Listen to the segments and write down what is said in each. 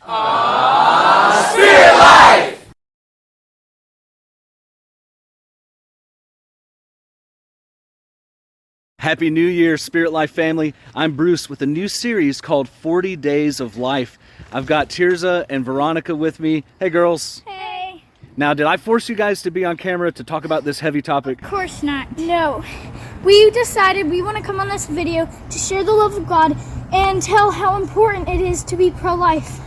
Spirit Life! Happy New Year, Spirit Life family. I'm Bruce with a new series called 40 Days of Life. I've got Tirza and Veronica with me. Hey, girls. Hey. Now, did I force you guys to be on camera to talk about this heavy topic? Of course not. No. We decided we want to come on this video to share the love of God and tell how important it is to be pro-life.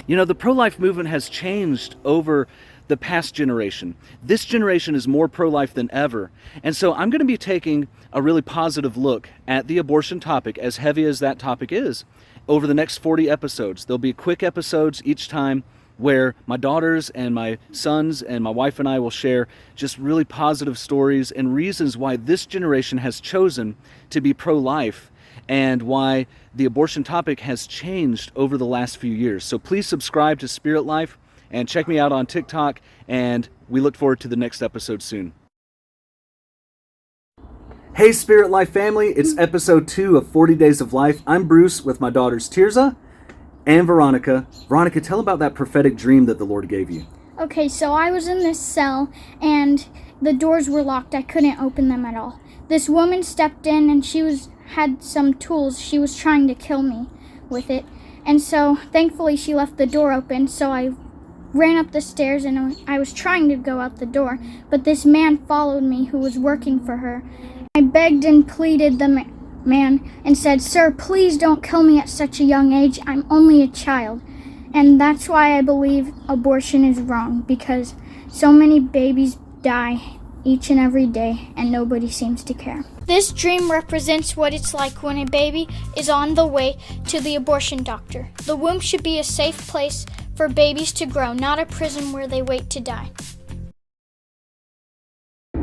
You know, the pro-life movement has changed over the past generation. This generation is more pro-life than ever. And so I'm going to be taking a really positive look at the abortion topic, as heavy as that topic is, over the next 40 episodes. There'll be quick episodes each time where my daughters and my sons and my wife and I will share just really positive stories and reasons why this generation has chosen to be pro-life and why the abortion topic has changed over the last few years. So please subscribe to Spirit Life and check me out on TikTok, and we look forward to the next episode soon. Hey Spirit Life family, it's episode 2 of 40 Days of Life. I'm Bruce with my daughters Tirza and Veronica. Veronica, tell about that prophetic dream that the Lord gave you. Okay, so I was in this cell and the doors were locked. I couldn't open them at all. This woman stepped in and she had some tools. She was trying to kill me with it. And so thankfully she left the door open, so I ran up the stairs and I was trying to go out the door, but this man followed me who was working for her. I begged and pleaded the man and said, "Sir, please don't kill me at such a young age. I'm only a child." And that's why I believe abortion is wrong, because so many babies die each and every day and nobody seems to care. This dream represents what it's like when a baby is on the way to the abortion doctor. The womb should be a safe place for babies to grow, not a prison where they wait to die.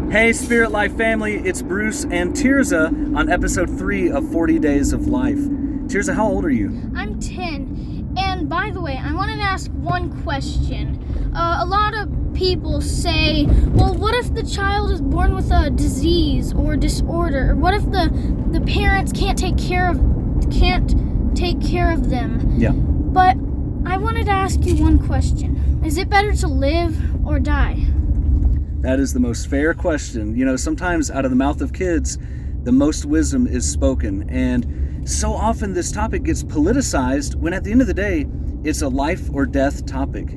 Hey Spirit Life family, it's Bruce and Tirza on episode 3 of 40 Days of Life. Tirza, how old are you? I'm 10, and by the way, I wanted to ask one question. A lot of people say, well, what if the child is born with a disease or disorder? Or what if the parents can't take care of them? Yeah. But I wanted to ask you one question. Is it better to live or die? That is the most fair question. You know, sometimes out of the mouth of kids, the most wisdom is spoken. And so often this topic gets politicized when at the end of the day, it's a life or death topic.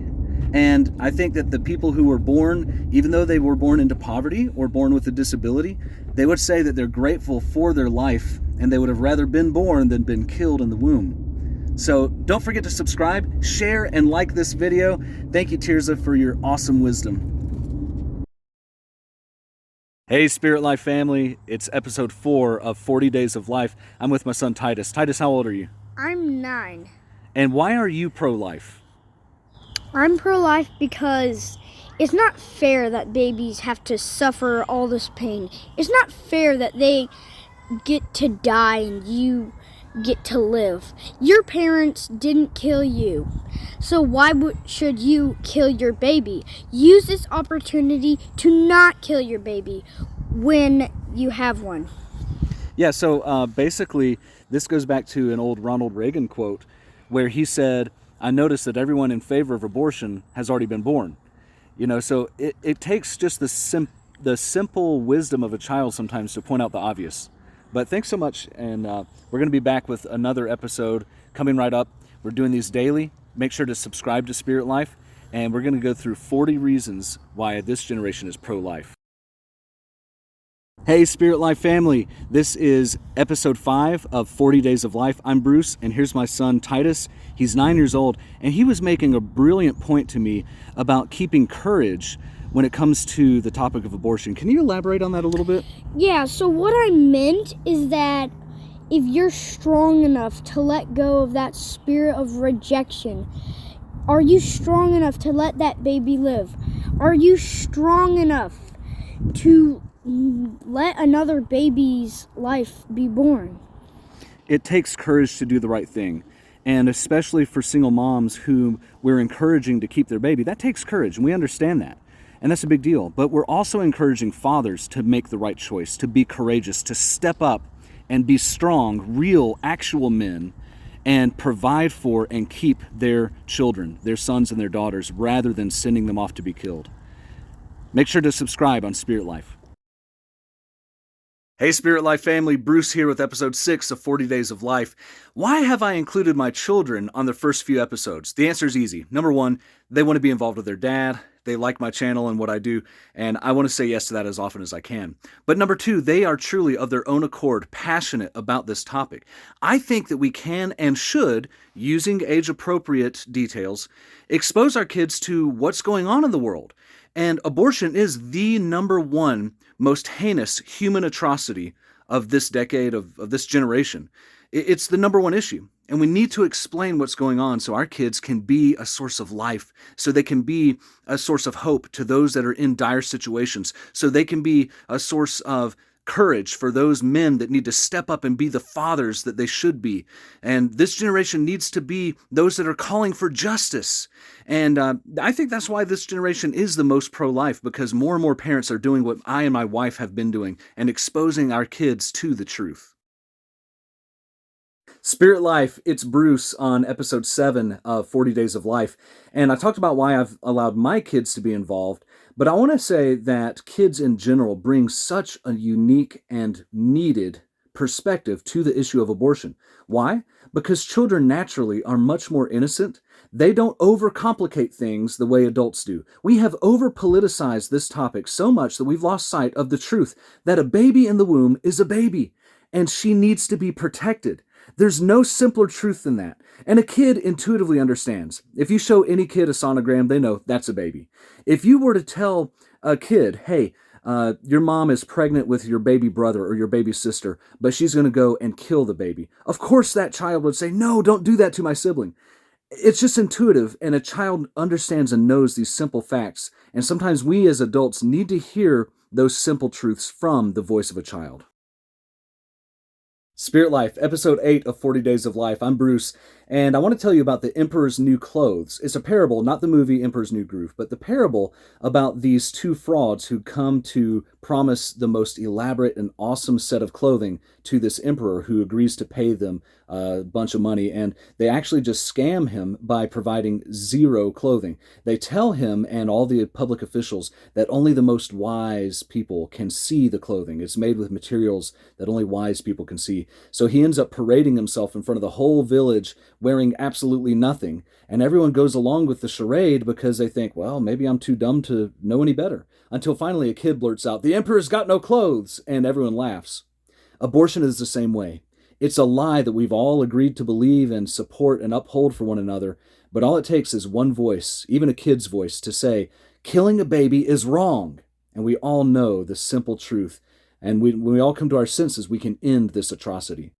And I think that the people who were born, even though they were born into poverty or born with a disability, they would say that they're grateful for their life and they would have rather been born than been killed in the womb. So don't forget to subscribe, share, and like this video. Thank you, Tirza, for your awesome wisdom. Hey, Spirit Life family. It's episode 4 of 40 Days of Life. I'm with my son, Titus. Titus, how old are you? I'm 9. And why are you pro-life? I'm pro-life because it's not fair that babies have to suffer all this pain. It's not fair that they get to die and you get to live. Your parents didn't kill you, so why should you kill your baby? Use this opportunity to not kill your baby when you have one. Yeah, so basically this goes back to an old Ronald Reagan quote where he said, "I noticed that everyone in favor of abortion has already been born." You know, so it takes just the simple wisdom of a child sometimes to point out the obvious. But thanks so much, and we're going to be back with another episode coming right up. We're doing these daily. Make sure to subscribe to Spirit Life, and we're going to go through 40 reasons why this generation is pro-life. Hey, Spirit Life family. This is episode 5 of 40 Days of Life. I'm Bruce, and here's my son, Titus. He's 9 years old, and he was making a brilliant point to me about keeping courage when it comes to the topic of abortion. Can you elaborate on that a little bit? Yeah, so what I meant is that if you're strong enough to let go of that spirit of rejection, are you strong enough to let that baby live? Are you strong enough to let another baby's life be born? It takes courage to do the right thing. And especially for single moms who we're encouraging to keep their baby, that takes courage, and we understand that. And that's a big deal. But we're also encouraging fathers to make the right choice, to be courageous, to step up and be strong, real, actual men, and provide for and keep their children, their sons and their daughters, rather than sending them off to be killed. Make sure to subscribe on Spirit Life. Hey Spirit Life family, Bruce here with episode 6 of 40 Days of Life. Why have I included my children on the first few episodes? The answer is easy. Number one, they want to be involved with their dad. They like my channel and what I do, and I want to say yes to that as often as I can. But number two, they are truly of their own accord passionate about this topic. I think that we can and should, using age-appropriate details, expose our kids to what's going on in the world. And abortion is the number one most heinous human atrocity of this decade, of this generation. It's the number one issue. And we need to explain what's going on so our kids can be a source of life, so they can be a source of hope to those that are in dire situations, so they can be a source of courage for those men that need to step up and be the fathers that they should be. And this generation needs to be those that are calling for justice. And I think that's why this generation is the most pro-life, because more and more parents are doing what I and my wife have been doing and exposing our kids to the truth. Spirit Life, it's Bruce on episode 7 of 40 Days of Life. And I talked about why I've allowed my kids to be involved. But I want to say that kids in general bring such a unique and needed perspective to the issue of abortion. Why? Because children naturally are much more innocent. They don't overcomplicate things the way adults do. We have over-politicized this topic so much that we've lost sight of the truth that a baby in the womb is a baby, and she needs to be protected. There's no simpler truth than that. And a kid intuitively understands. If you show any kid a sonogram, they know that's a baby. If you were to tell a kid, hey, your mom is pregnant with your baby brother or your baby sister, but she's going to go and kill the baby, of course that child would say, no, don't do that to my sibling. It's just intuitive, and a child understands and knows these simple facts. And sometimes we as adults need to hear those simple truths from the voice of a child. Spirit Life, episode 8 of 40 Days of Life. I'm Bruce, and I want to tell you about the Emperor's New Clothes. It's a parable, not the movie Emperor's New Groove, but the parable about these two frauds who come to promise the most elaborate and awesome set of clothing to this emperor who agrees to pay them a bunch of money, and they actually just scam him by providing zero clothing. They tell him and all the public officials that only the most wise people can see the clothing. It's made with materials that only wise people can see. So he ends up parading himself in front of the whole village wearing absolutely nothing, and everyone goes along with the charade because they think, well, maybe I'm too dumb to know any better, until finally a kid blurts out, the emperor's got no clothes, and everyone laughs. Abortion is the same way. It's a lie that we've all agreed to believe and support and uphold for one another, but all it takes is one voice, even a kid's voice, to say, killing a baby is wrong, and we all know the simple truth. And when we all come to our senses, we can end this atrocity.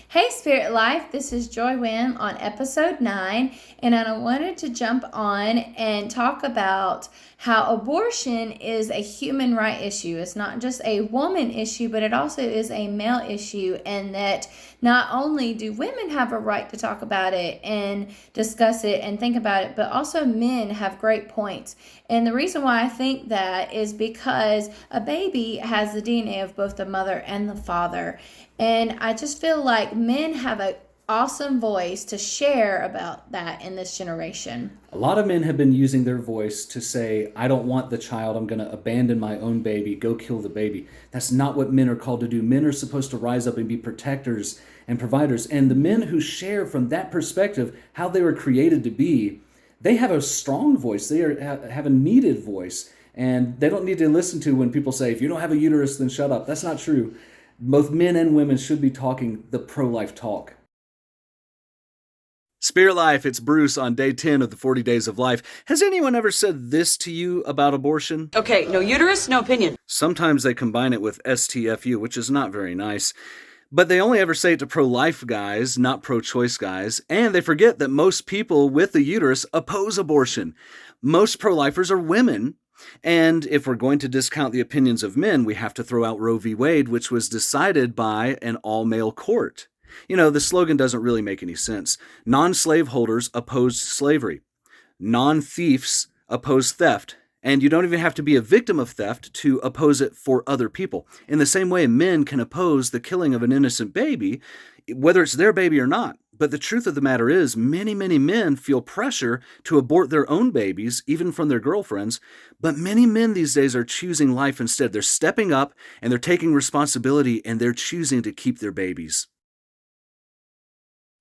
Hey Spirit Life, this is Joy Wynn on episode 9, and I wanted to jump on and talk about how abortion is a human right issue. It's not just a woman issue, but it also is a male issue, and that not only do women have a right to talk about it and discuss it and think about it, but also men have great points. And the reason why I think that is because a baby has the DNA of both the mother and the father. And I just feel like men have an awesome voice to share about that in this generation. A lot of men have been using their voice to say, I don't want the child, I'm going to abandon my own baby, go kill the baby. That's not what men are called to do. Men are supposed to rise up and be protectors and providers. And the men who share from that perspective how they were created to be, they have a strong voice. They have a needed voice. And they don't need to listen to when people say, if you don't have a uterus, then shut up. That's not true. Both men and women should be talking the pro-life talk. Spirit Life, it's Bruce on day 10 of the 40 Days of Life. Has anyone ever said this to you about abortion? Okay, no uterus, no opinion. Sometimes they combine it with STFU, which is not very nice. But they only ever say it to pro-life guys, not pro-choice guys. And they forget that most people with a uterus oppose abortion. Most pro-lifers are women. And if we're going to discount the opinions of men, we have to throw out Roe V Wade, which was decided by an all-male court. You know, the slogan doesn't really make any sense. Non-slave holders opposed slavery. Non-thieves oppose theft. And you don't even have to be a victim of theft to oppose it for other people. In the same way, men can oppose the killing of an innocent baby, whether it's their baby or not. But the truth of the matter is, many, many men feel pressure to abort their own babies, even from their girlfriends. But many men these days are choosing life instead. They're stepping up and they're taking responsibility and they're choosing to keep their babies.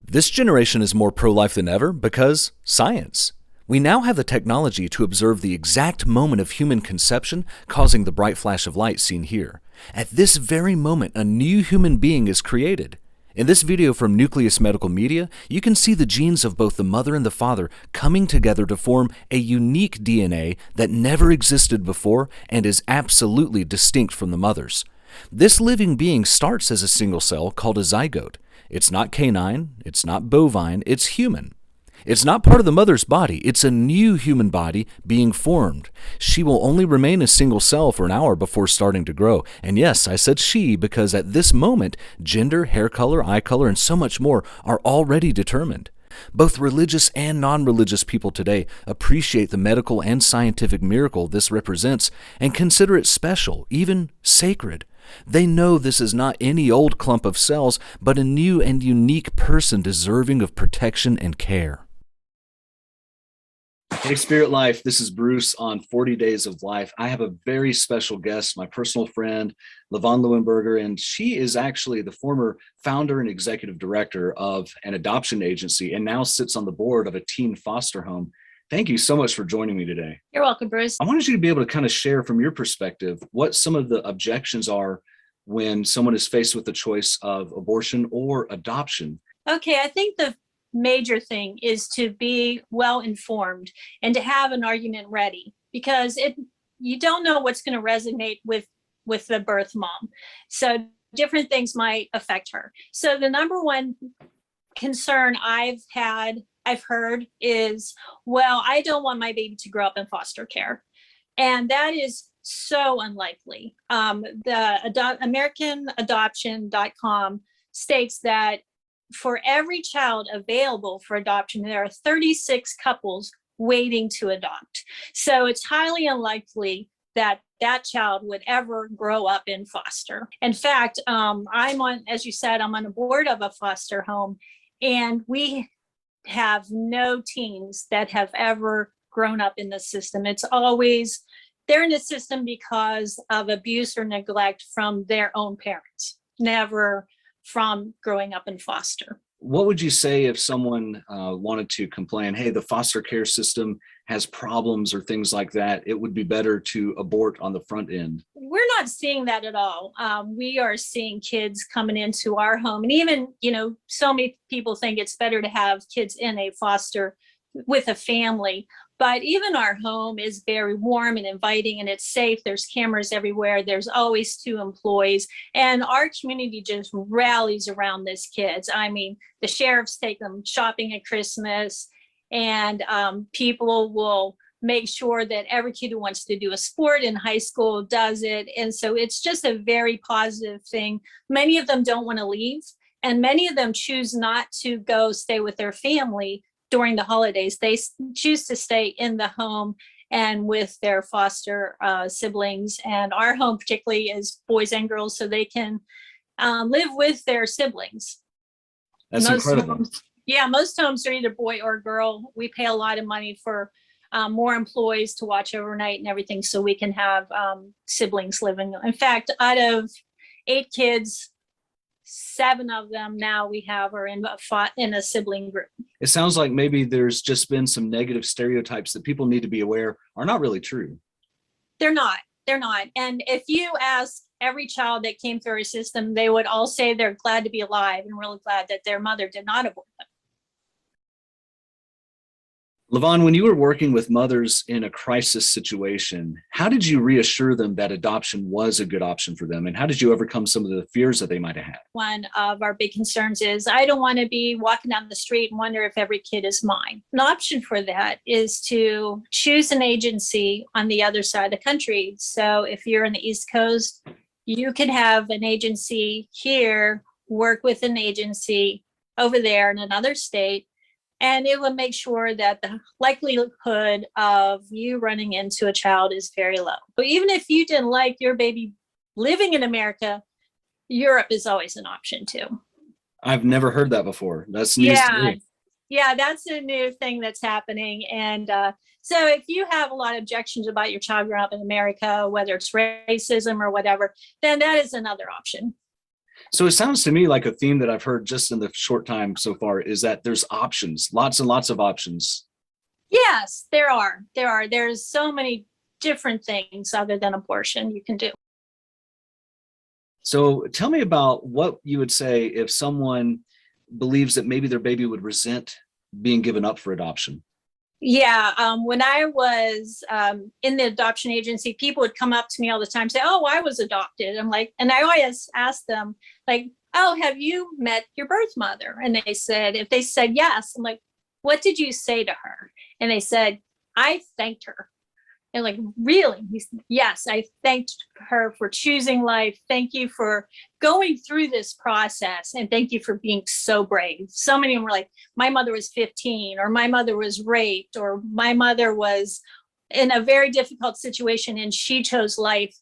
This generation is more pro-life than ever because science. We now have the technology to observe the exact moment of human conception, causing the bright flash of light seen here. At this very moment, a new human being is created. In this video from Nucleus Medical Media, you can see the genes of both the mother and the father coming together to form a unique DNA that never existed before and is absolutely distinct from the mother's. This living being starts as a single cell called a zygote. It's not canine, it's not bovine, it's human. It's not part of the mother's body, it's a new human body being formed. She will only remain a single cell for an hour before starting to grow. And yes, I said she because at this moment, gender, hair color, eye color, and so much more are already determined. Both religious and non-religious people today appreciate the medical and scientific miracle this represents and consider it special, even sacred. They know this is not any old clump of cells, but a new and unique person deserving of protection and care. Hey, Spirit Life, this is Bruce on 40 Days of Life. I have a very special guest, my personal friend, Levon Leuenberger, and she is actually the former founder and executive director of an adoption agency and now sits on the board of a teen foster home. Thank you so much for joining me today. You're welcome, Bruce. I wanted you to be able to kind of share from your perspective what some of the objections are when someone is faced with the choice of abortion or adoption. Okay, I think the major thing is to be well informed and to have an argument ready, because you don't know what's going to resonate with the birth mom. So different things might affect her. So the number one concern I've heard is, well, I don't want my baby to grow up in foster care. And that is so unlikely. The AmericanAdoption.com states that for every child available for adoption, there are 36 couples waiting to adopt. So it's highly unlikely that that child would ever grow up in foster. In fact, as you said, I'm on the board of a foster home, and we have no teens that have ever grown up in the system. It's always, they're in the system because of abuse or neglect from their own parents, never from growing up in foster. What would you say if someone wanted to complain, hey, the foster care system has problems or things like that? It would be better to abort on the front end. We're not seeing that at all. We are seeing kids coming into our home. And even, so many people think it's better to have kids in a foster with a family. But even our home is very warm and inviting, and it's safe. There's cameras everywhere. There's always 2 employees. And our community just rallies around these kids. I mean, the sheriffs take them shopping at Christmas, and people will make sure that every kid who wants to do a sport in high school does it. And so it's just a very positive thing. Many of them don't want to leave, and many of them choose not to go stay with their family during the holidays. They choose to stay in the home and with their foster siblings. And our home particularly is boys and girls, so they can live with their siblings. That's incredible. Most homes are either boy or girl. We pay a lot of money for more employees to watch overnight and everything, so we can have siblings living. In fact, out of 8 kids, 7 of them now we have are in a sibling group. It sounds like maybe there's just been some negative stereotypes that people need to be aware are not really true. They're not. And if you ask every child that came through our system, they would all say they're glad to be alive and really glad that their mother did not abort them. Levon, when you were working with mothers in a crisis situation, how did you reassure them that adoption was a good option for them? And how did you overcome some of the fears that they might have had? One of our big concerns is, I don't want to be walking down the street and wonder if every kid is mine. An option for that is to choose an agency on the other side of the country. So if you're in the East Coast, you can have an agency here work with an agency over there in another state, and it will make sure that the likelihood of you running into a child is very low. But even if you didn't like your baby living in America, Europe is always an option too. I've never heard that before. That's news to Yeah. me. Yeah, that's a new thing that's happening. And so if you have a lot of objections about your child growing up in America, whether it's racism or whatever, then that is another option. So it sounds to me like a theme that I've heard just in the short time so far is that there's options, lots and lots of options. Yes, there are. There's so many different things other than abortion you can do. So tell me about what you would say if someone believes that maybe their baby would resent being given up for adoption. Yeah, when I was in the adoption agency, people would come up to me all the time, say, "Oh, I was adopted." I'm like, and I always ask them, like, "Oh, have you met your birth mother?" And they said, if they said yes, I'm like, "What did you say to her?" And they said, "I thanked her." And like, really? Yes, I thanked her for choosing life. Thank you for going through this process. And thank you for being so brave. So many of them were like, my mother was 15, or my mother was raped, or my mother was in a very difficult situation and she chose life.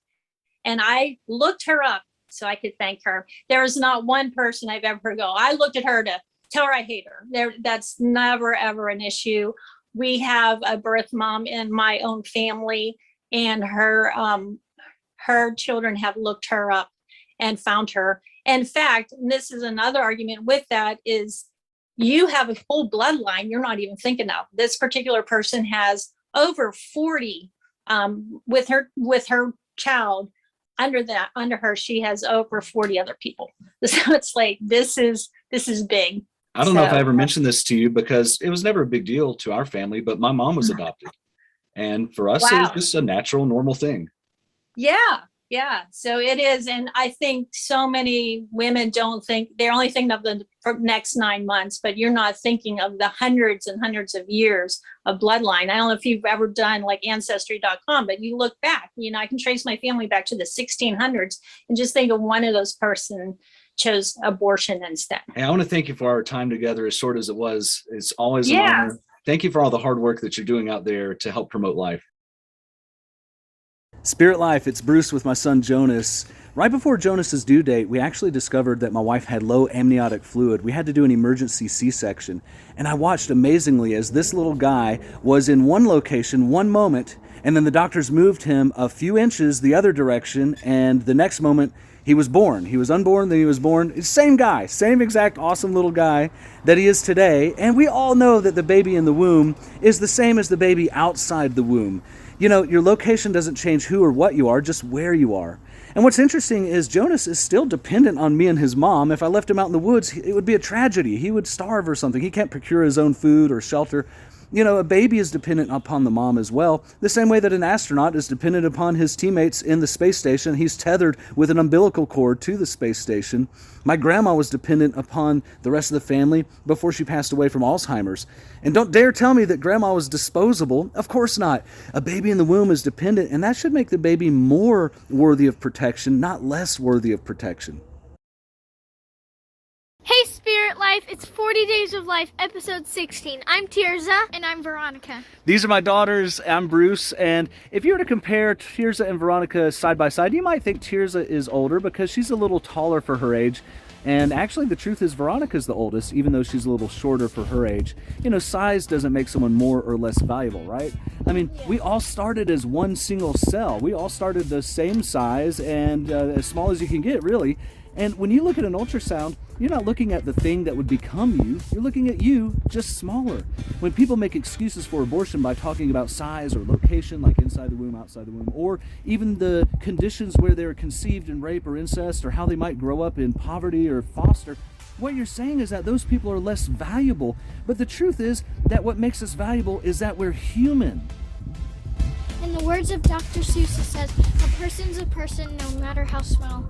And I looked her up so I could thank her. There is not one person I've ever heard go, I looked at her to tell her I hate her. That's never, ever an issue. We have a birth mom in my own family, and her children have looked her up and found her. In fact, and this is another argument with that, is you have a whole bloodline you're not even thinking of. This particular person has over 40 with her child. Under her, she has over 40 other people. So it's like, this is big. I don't know if I ever mentioned this to you because it was never a big deal to our family, but my mom was adopted. And for us, It was just a natural, normal thing. Yeah. So it is. And I think so many women they're only thinking of the next 9 months, but you're not thinking of the hundreds and hundreds of years of bloodline. I don't know if you've ever done like ancestry.com, but you look back, I can trace my family back to the 1600s and just think of one of those person chose abortion instead. Hey, I want to thank you for our time together, as short as it was. It's always an honor. Thank you for all the hard work that you're doing out there to help promote life. Spirit Life, it's Bruce with my son Jonas. Right before Jonas's due date, we actually discovered that my wife had low amniotic fluid. We had to do an emergency C-section. And I watched amazingly as this little guy was in one location, one moment, and then the doctors moved him a few inches the other direction, and the next moment, he was born. He was unborn, then he was born. Same guy, same exact awesome little guy that he is today. And we all know that the baby in the womb is the same as the baby outside the womb. Your location doesn't change who or what you are, just where you are. And what's interesting is Jonas is still dependent on me and his mom. If I left him out in the woods, it would be a tragedy. He would starve or something. He can't procure his own food or shelter. A baby is dependent upon the mom as well, the same way that an astronaut is dependent upon his teammates in the space station. He's tethered with an umbilical cord to the space station. My grandma was dependent upon the rest of the family before she passed away from Alzheimer's. And don't dare tell me that grandma was disposable. Of course not. A baby in the womb is dependent, and that should make the baby more worthy of protection, not less worthy of protection. Hey Spirit Life, it's 40 Days of Life, episode 16. I'm Tirza. And I'm Veronica. These are my daughters. I'm Bruce. And if you were to compare Tirza and Veronica side by side, you might think Tirza is older because she's a little taller for her age. And actually, the truth is Veronica's the oldest, even though she's a little shorter for her age. Size doesn't make someone more or less valuable, right? I mean, we all started as one single cell. We all started the same size and as small as you can get, really. And when you look at an ultrasound, you're not looking at the thing that would become you. You're looking at you, just smaller. When people make excuses for abortion by talking about size or location, like inside the womb, outside the womb, or even the conditions where they were conceived in rape or incest, or how they might grow up in poverty or foster, what you're saying is that those people are less valuable. But the truth is that what makes us valuable is that we're human. In the words of Dr. Seuss, it says, a person's a person no matter how small.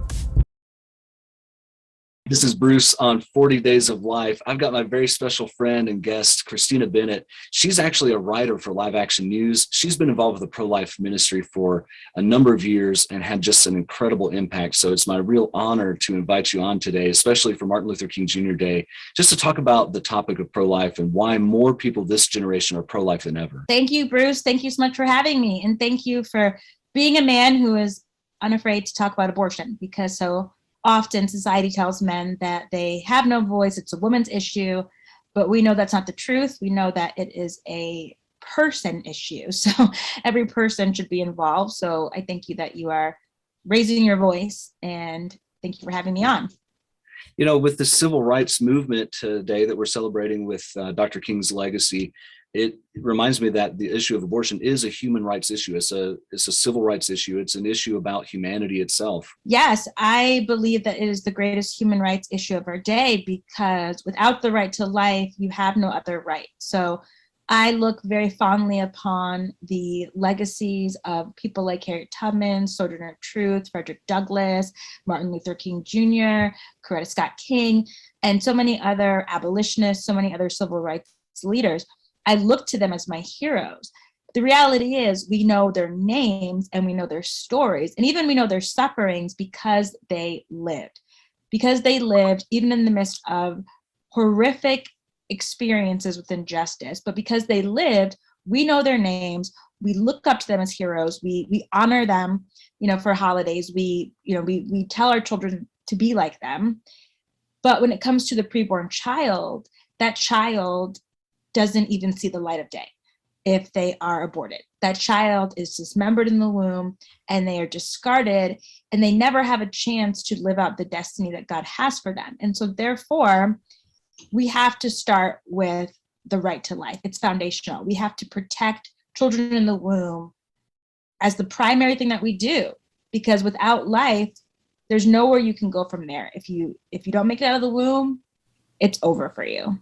This is Bruce on 40 Days of Life. I've got my very special friend and guest, Christina Bennett. She's actually a writer for Live Action News. She's been involved with the pro-life ministry for a number of years and had just an incredible impact. So it's my real honor to invite you on today, especially for Martin Luther King Jr. Day, just to talk about the topic of pro-life and why more people this generation are pro-life than ever. Thank you, Bruce. Thank you so much for having me. And thank you for being a man who is unafraid to talk about abortion, because so often society tells men that they have no voice, it's a woman's issue, but we know that's not the truth. We know that it is a person issue. So every person should be involved. So I thank you that you are raising your voice, and thank you for having me on. You know, with the civil rights movement today that we're celebrating with Dr. King's legacy, it reminds me that the issue of abortion is a human rights issue. It's a civil rights issue. It's an issue about humanity itself. Yes, I believe that it is the greatest human rights issue of our day, because without the right to life, you have no other right. So I look very fondly upon the legacies of people like Harriet Tubman, Sojourner Truth, Frederick Douglass, Martin Luther King Jr., Coretta Scott King, and so many other abolitionists, so many other civil rights leaders. I look to them as my heroes. The reality is we know their names and we know their stories, and even we know their sufferings because they lived. Because they lived even in the midst of horrific experiences with injustice, but because they lived, we know their names. We look up to them as heroes. We honor them, for holidays. We tell our children to be like them. But when it comes to the preborn child, that child doesn't even see the light of day if they are aborted. That child is dismembered in the womb, and they are discarded, and they never have a chance to live out the destiny that God has for them. And so therefore, we have to start with the right to life. It's foundational. We have to protect children in the womb as the primary thing that we do, because without life, there's nowhere you can go from there. If you don't make it out of the womb, it's over for you.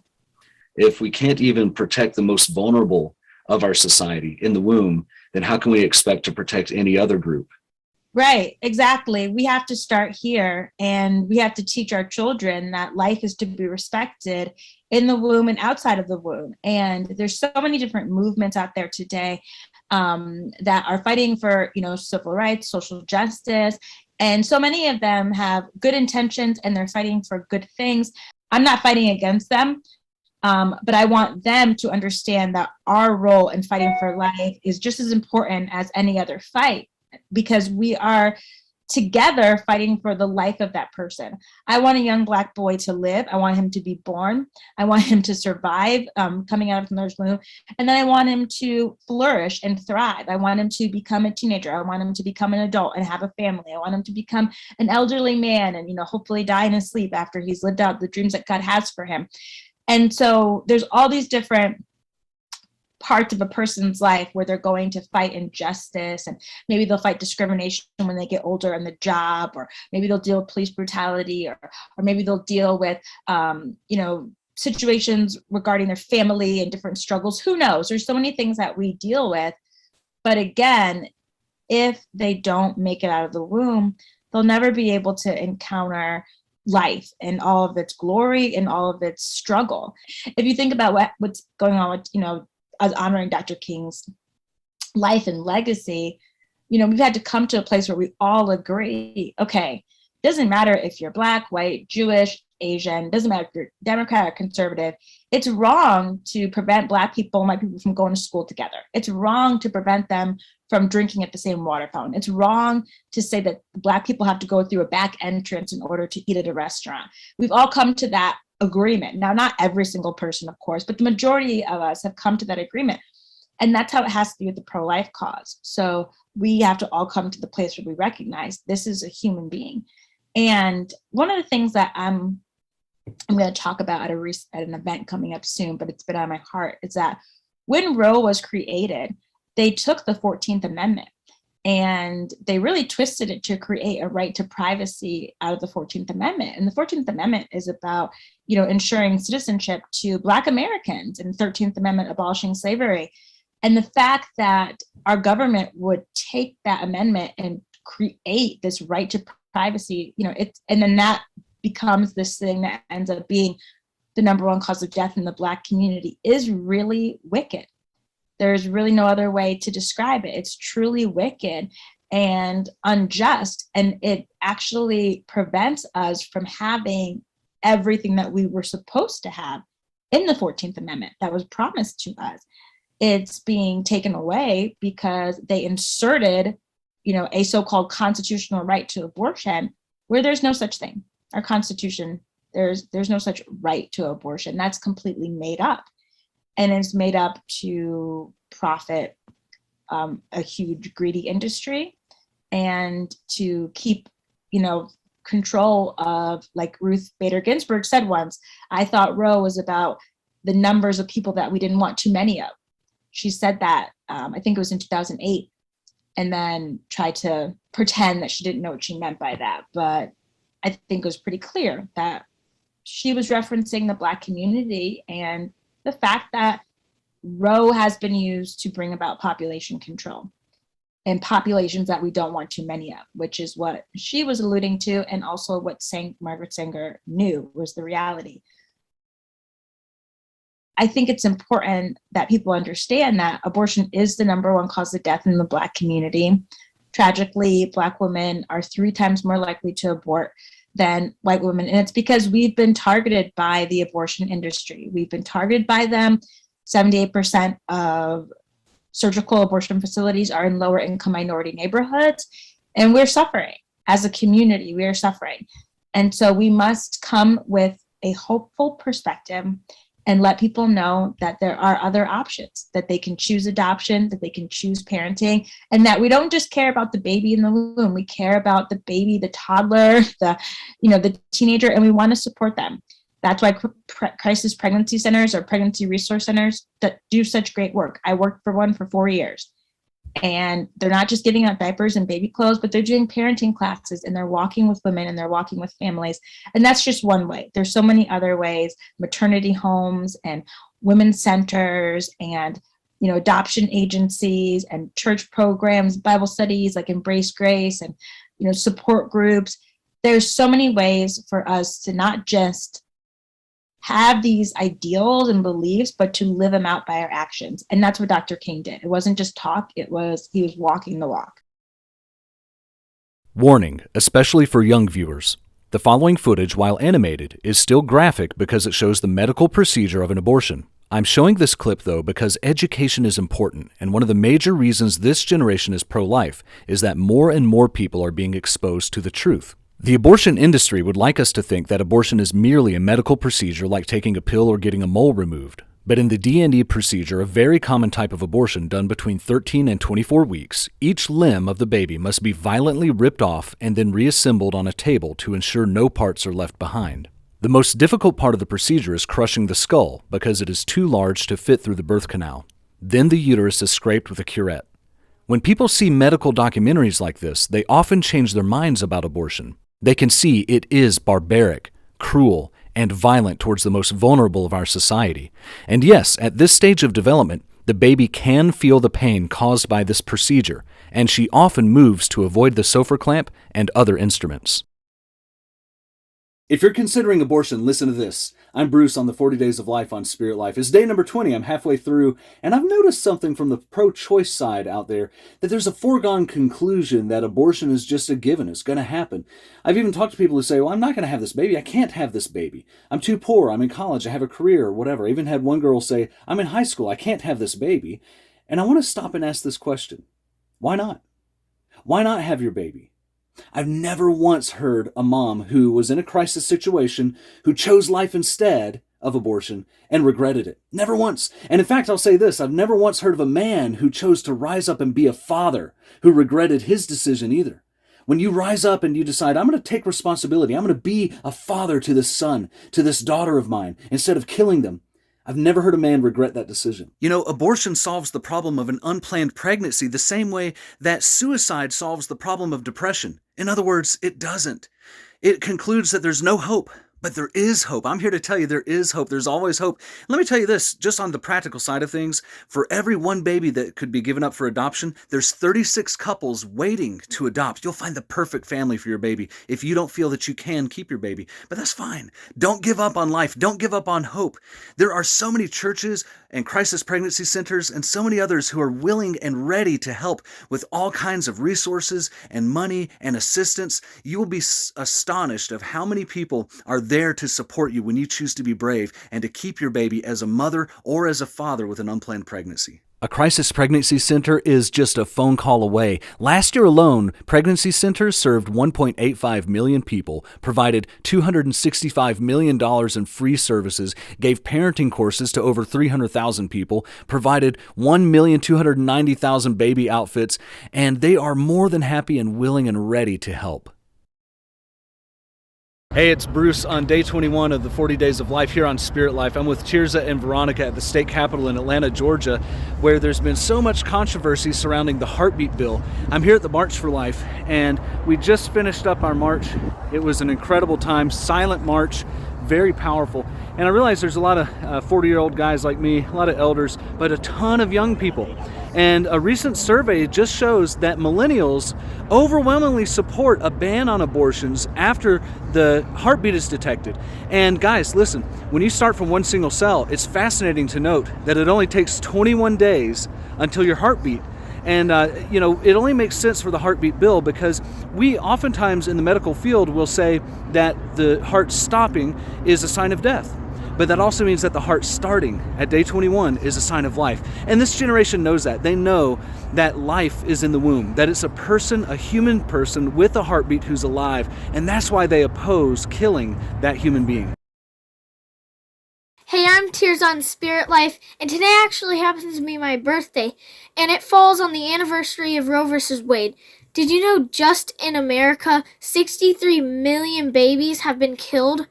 If we can't even protect the most vulnerable of our society in the womb, then how can we expect to protect any other group? Right, exactly. We have to start here, and we have to teach our children that life is to be respected in the womb and outside of the womb. And there's so many different movements out there today that are fighting for, civil rights, social justice, and so many of them have good intentions and they're fighting for good things. I'm not fighting against them, but I want them to understand that our role in fighting for life is just as important as any other fight, because we are together fighting for the life of that person. I want a young Black boy to live. I want him to be born. I want him to survive coming out of the mother's womb. And then I want him to flourish and thrive. I want him to become a teenager. I want him to become an adult and have a family. I want him to become an elderly man and, hopefully die in his sleep after he's lived out the dreams that God has for him. And so there's all these different parts of a person's life where they're going to fight injustice, and maybe they'll fight discrimination when they get older on the job, or maybe they'll deal with police brutality, or maybe they'll deal with situations regarding their family and different struggles. Who knows? There's so many things that we deal with. But again, if they don't make it out of the womb, they'll never be able to encounter life and all of its glory and all of its struggle. If you think about what's going on with, as honoring Dr. King's life and legacy, we've had to come to a place where we all agree, okay, it doesn't matter if you're Black, white, Jewish, Asian, doesn't matter if you're Democrat or conservative. It's wrong to prevent Black people and white people from going to school together. It's wrong to prevent them from drinking at the same water fountain. It's wrong to say that Black people have to go through a back entrance in order to eat at a restaurant. We've all come to that agreement. Now, not every single person, of course, but the majority of us have come to that agreement. And that's how it has to be with the pro-life cause. So we have to all come to the place where we recognize this is a human being. And one of the things that I'm going to talk about at an event coming up soon, but it's been on my heart, is that when Roe was created, they took the 14th Amendment and they really twisted it to create a right to privacy out of the 14th Amendment. And the 14th Amendment is about, ensuring citizenship to Black Americans, and the 13th Amendment abolishing slavery. And the fact that our government would take that amendment and create this right to privacy, and then that becomes this thing that ends up being the number one cause of death in the Black community is really wicked. There's really no other way to describe it. It's truly wicked and unjust, and it actually prevents us from having everything that we were supposed to have in the 14th Amendment that was promised to us. It's being taken away because they inserted, a so-called constitutional right to abortion where there's no such thing. Our Constitution, there's no such right to abortion. That's completely made up. And it's made up to profit a huge greedy industry and to keep, control of, like Ruth Bader Ginsburg said once, I thought Roe was about the numbers of people that we didn't want too many of. She said that, I think it was in 2008, and then tried to pretend that she didn't know what she meant by that. But I think it was pretty clear that she was referencing the Black community and the fact that Roe has been used to bring about population control and populations that we don't want too many of, which is what she was alluding to, and also what Margaret Sanger knew was the reality. I think it's important that people understand that abortion is the number one cause of death in the Black community. Tragically, Black women are 3 times more likely to abort than white women. And it's because we've been targeted by the abortion industry. We've been targeted by them. 78% of surgical abortion facilities are in lower income minority neighborhoods, and we're suffering. As a community, we are suffering. And so we must come with a hopeful perspective and let people know that there are other options, that they can choose adoption, that they can choose parenting, and that we don't just care about the baby in the womb. We care about the baby, the toddler, the teenager, and we want to support them. That's why crisis pregnancy centers or pregnancy resource centers that do such great work. I worked for one for 4 years, and they're not just giving out diapers and baby clothes, but they're doing parenting classes, and they're walking with women, and they're walking with families. And that's just one way. There's so many other ways: maternity homes and women's centers and adoption agencies and church programs, Bible studies like Embrace Grace, and support groups. There's so many ways for us to not just have these ideals and beliefs, but to live them out by our actions. And that's what Dr. King did. It wasn't just talk, he was walking the walk. Warning, especially for young viewers. The following footage, while animated, is still graphic because it shows the medical procedure of an abortion. I'm showing this clip, though, because education is important, and one of the major reasons this generation is pro-life is that more and more people are being exposed to the truth. The abortion industry would like us to think that abortion is merely a medical procedure like taking a pill or getting a mole removed. But in the D&E procedure, a very common type of abortion done between 13 and 24 weeks, each limb of the baby must be violently ripped off and then reassembled on a table to ensure no parts are left behind. The most difficult part of the procedure is crushing the skull because it is too large to fit through the birth canal. Then the uterus is scraped with a curette. When people see medical documentaries like this, they often change their minds about abortion. They can see it is barbaric, cruel, and violent towards the most vulnerable of our society. And yes, at this stage of development, the baby can feel the pain caused by this procedure, and she often moves to avoid the Sofer clamp and other instruments. If you're considering abortion, listen to this. I'm Bruce on the 40 Days of Life on Spirit Life. It's day number 20. I'm halfway through, and I've noticed something from the pro-choice side out there, that there's a foregone conclusion that abortion is just a given. It's going to happen. I've even talked to people who say, well, I'm not going to have this baby. I can't have this baby. I'm too poor. I'm in college. I have a career or whatever. I even had one girl say, I'm in high school. I can't have this baby. And I want to stop and ask this question. Why not? Why not have your baby? I've never once heard a mom who was in a crisis situation who chose life instead of abortion and regretted it. Never once. And in fact, I'll say this, I've never once heard of a man who chose to rise up and be a father who regretted his decision either. When you rise up and you decide, I'm going to take responsibility, I'm going to be a father to this son, to this daughter of mine, instead of killing them, I've never heard a man regret that decision. Abortion solves the problem of an unplanned pregnancy the same way that suicide solves the problem of depression. In other words, it doesn't. It concludes that there's no hope. But there is hope. I'm here to tell you there is hope. There's always hope. Let me tell you this, just on the practical side of things, for every one baby that could be given up for adoption, there's 36 couples waiting to adopt. You'll find the perfect family for your baby if you don't feel that you can keep your baby. But that's fine. Don't give up on life. Don't give up on hope. There are so many churches and crisis pregnancy centers and so many others who are willing and ready to help with all kinds of resources and money and assistance. You will be astonished of how many people are there to support you when you choose to be brave and to keep your baby as a mother or as a father with an unplanned pregnancy. A crisis pregnancy center is just a phone call away. Last year alone, pregnancy centers served 1.85 million people, provided $265 million in free services, gave parenting courses to over 300,000 people, provided 1,290,000 baby outfits, and they are more than happy and willing and ready to help. Hey, it's Bruce on day 21 of the 40 Days of Life here on Spirit Life. I'm with Tirza and Veronica at the state capitol in Atlanta, Georgia, where there's been so much controversy surrounding the heartbeat bill. I'm here at the March for Life, and we just finished up our march. It was an incredible time, silent march, very powerful. And I realize there's a lot of 40-year-old guys like me, a lot of elders, but a ton of young people. And a recent survey just shows that millennials overwhelmingly support a ban on abortions after the heartbeat is detected. And guys, listen, when you start from one single cell, it's fascinating to note that it only takes 21 days until your heartbeat. And, it only makes sense for the heartbeat bill because we oftentimes in the medical field will say that the heart stopping is a sign of death. But that also means that the heart starting at day 21 is a sign of life. And this generation knows that. They know that life is in the womb, that it's a person, a human person with a heartbeat who's alive. And that's why they oppose killing that human being. Hey, I'm Tears on Spirit Life, and today actually happens to be my birthday, and it falls on the anniversary of Roe v Wade. Did you know just in America, 63 million babies have been killed?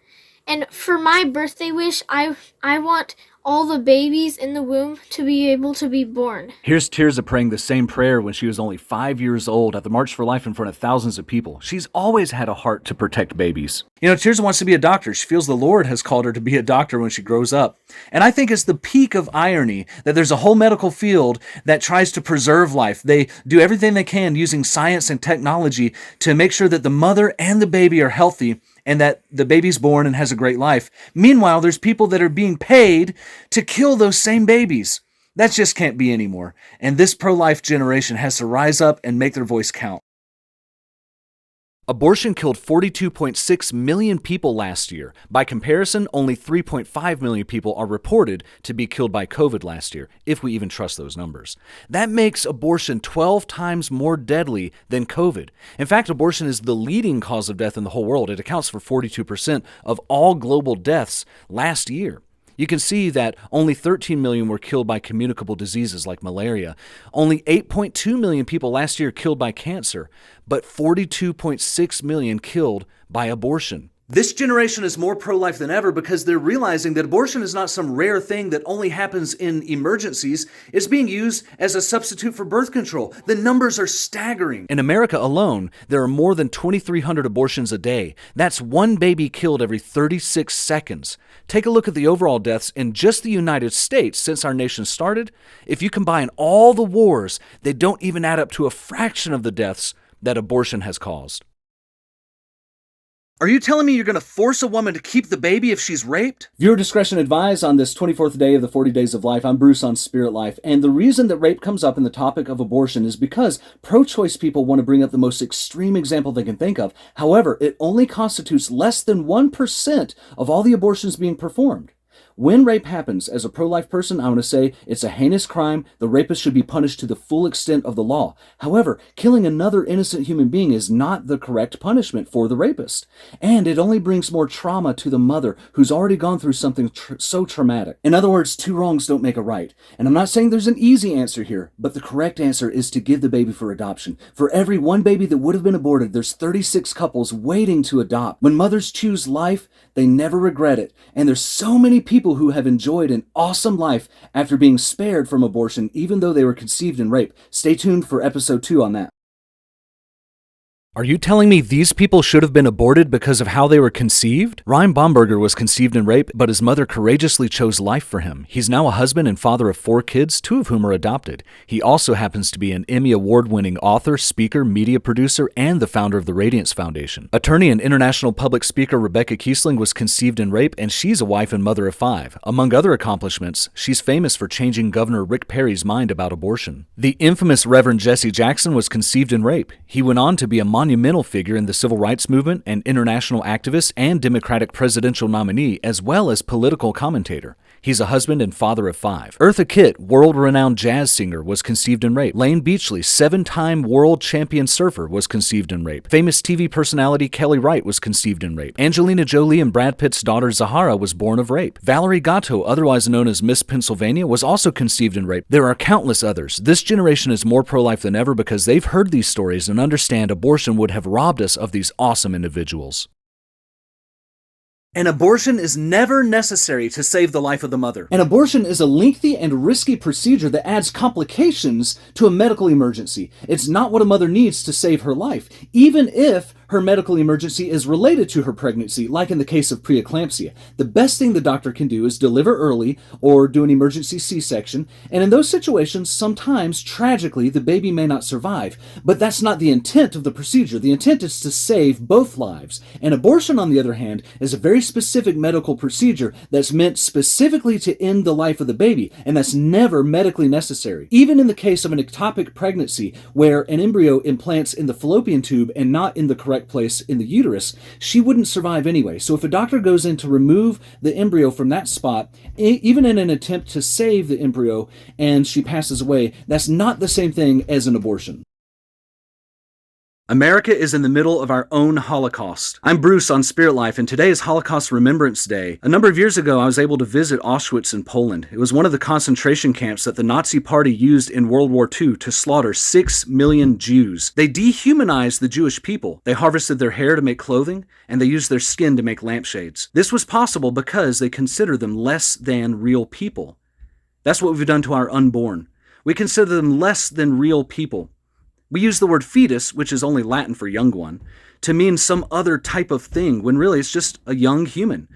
And for my birthday wish, I want all the babies in the womb to be able to be born. Here's Tirza praying the same prayer when she was only 5 years old at the March for Life in front of thousands of people. She's always had a heart to protect babies. Tirza wants to be a doctor. She feels the Lord has called her to be a doctor when she grows up. And I think it's the peak of irony that there's a whole medical field that tries to preserve life. They do everything they can using science and technology to make sure that the mother and the baby are healthy and that the baby's born and has a great life. Meanwhile, there's people that are being paid to kill those same babies. That just can't be anymore. And this pro-life generation has to rise up and make their voice count. Abortion killed 42.6 million people last year. By comparison, only 3.5 million people are reported to be killed by COVID last year, if we even trust those numbers. That makes abortion 12 times more deadly than COVID. In fact, abortion is the leading cause of death in the whole world. It accounts for 42% of all global deaths last year. You can see that only 13 million were killed by communicable diseases like malaria. Only 8.2 million people last year killed by cancer, but 42.6 million killed by abortion. This generation is more pro-life than ever because they're realizing that abortion is not some rare thing that only happens in emergencies. It's being used as a substitute for birth control. The numbers are staggering. In America alone, there are more than 2,300 abortions a day. That's one baby killed every 36 seconds. Take a look at the overall deaths in just the United States since our nation started. If you combine all the wars, they don't even add up to a fraction of the deaths that abortion has caused. Are you telling me you're going to force a woman to keep the baby if she's raped? Viewer discretion advised on this 24th day of the 40 Days of Life. I'm Bruce on Spirit Life. And the reason that rape comes up in the topic of abortion is because pro-choice people want to bring up the most extreme example they can think of. However, it only constitutes less than 1% of all the abortions being performed. When rape happens, as a pro-life person, I want to say it's a heinous crime. The rapist should be punished to the full extent of the law. However, killing another innocent human being is not the correct punishment for the rapist. And it only brings more trauma to the mother who's already gone through something so traumatic. In other words, two wrongs don't make a right. And I'm not saying there's an easy answer here, but the correct answer is to give the baby for adoption. For every one baby that would have been aborted, there's 36 couples waiting to adopt. When mothers choose life, they never regret it. And there's so many people who have enjoyed an awesome life after being spared from abortion, even though they were conceived in rape. Stay tuned for episode 2 on that. Are you telling me these people should have been aborted because of how they were conceived? Ryan Bomberger was conceived in rape, but his mother courageously chose life for him. He's now a husband and father of 4 kids, 2 of whom are adopted. He also happens to be an Emmy Award-winning author, speaker, media producer, and the founder of the Radiance Foundation. Attorney and international public speaker Rebecca Kiesling was conceived in rape, and she's a wife and mother of 5. Among other accomplishments, she's famous for changing Governor Rick Perry's mind about abortion. The infamous Reverend Jesse Jackson was conceived in rape. He went on to be a monumental figure in the civil rights movement, an international activist and Democratic presidential nominee, as well as political commentator. He's a husband and father of 5. Eartha Kitt, world-renowned jazz singer, was conceived and raped. Lane Beachley, 7-time world champion surfer, was conceived and raped. Famous TV personality Kelly Wright was conceived and raped. Angelina Jolie and Brad Pitt's daughter Zahara was born of rape. Valerie Gatto, otherwise known as Miss Pennsylvania, was also conceived and raped. There are countless others. This generation is more pro-life than ever because they've heard these stories and understand abortion would have robbed us of these awesome individuals. An abortion is never necessary to save the life of the mother. An abortion is a lengthy and risky procedure that adds complications to a medical emergency. It's not what a mother needs to save her life, even if her medical emergency is related to her pregnancy, like in the case of preeclampsia. The best thing the doctor can do is deliver early or do an emergency C-section, and in those situations, sometimes, tragically, the baby may not survive. But that's not the intent of the procedure. The intent is to save both lives. An abortion, on the other hand, is a very specific medical procedure that's meant specifically to end the life of the baby, and that's never medically necessary. Even in the case of an ectopic pregnancy, where an embryo implants in the fallopian tube and not in the correct place in the uterus, she wouldn't survive anyway. So if a doctor goes in to remove the embryo from that spot, even in an attempt to save the embryo, and she passes away, that's not the same thing as an abortion. America is in the middle of our own Holocaust. I'm Bruce on Spirit Life, and today is Holocaust Remembrance Day. A number of years ago, I was able to visit Auschwitz in Poland. It was one of the concentration camps that the Nazi Party used in World War II to slaughter 6 million Jews. They dehumanized the Jewish people. They harvested their hair to make clothing, and they used their skin to make lampshades. This was possible because they considered them less than real people. That's what we've done to our unborn. We consider them less than real people. We use the word fetus, which is only Latin for young one, to mean some other type of thing, when really it's just a young human,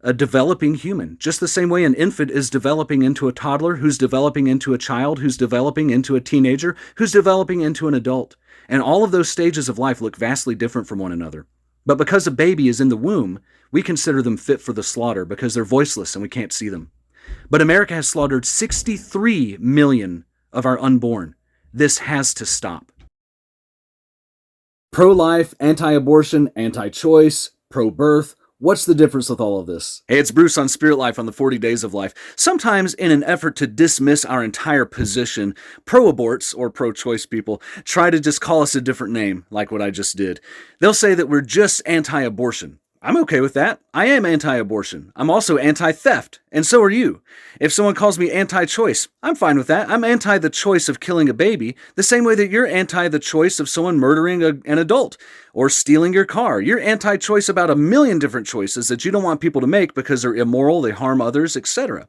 a developing human. Just the same way an infant is developing into a toddler, who's developing into a child, who's developing into a teenager, who's developing into an adult. And all of those stages of life look vastly different from one another. But because a baby is in the womb, we consider them fit for the slaughter because they're voiceless and we can't see them. But America has slaughtered 63 million of our unborn. This has to stop. Pro-life, anti-abortion, anti-choice, pro-birth. What's the difference with all of this? Hey, it's Bruce on Spirit Life on the 40 Days of Life. Sometimes in an effort to dismiss our entire position, pro-aborts or pro-choice people try to just call us a different name, like what I just did. They'll say that we're just anti-abortion. I'm okay with that. I am anti-abortion. I'm also anti-theft, and so are you. If someone calls me anti-choice, I'm fine with that. I'm anti the choice of killing a baby, the same way that you're anti the choice of someone murdering an adult or stealing your car. You're anti-choice about a million different choices that you don't want people to make because they're immoral, they harm others, etc.